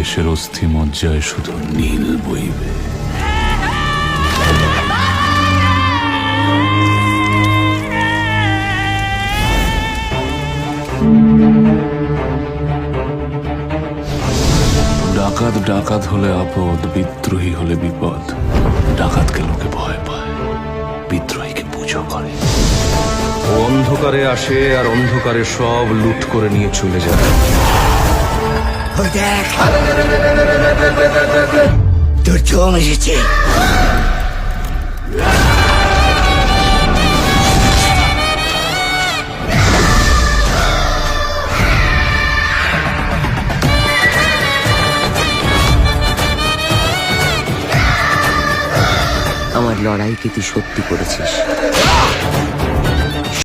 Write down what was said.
দেশের অস্থি মজ্জায় শুধু নীল বইবে। ডাকাত ডাকাত হলে আপদ, বিদ্রোহী হলে বিপদ। ডাকাতকে লোকে ভয় পায়, বিদ্রোহীকে পুজো করে। ও অন্ধকারে আসে আর অন্ধকারে সব লুট করে নিয়ে চলে যায়। ওই দেখ, তোর জম এসেছে। আমার লড়াইকে তুই সত্যি করেছিস।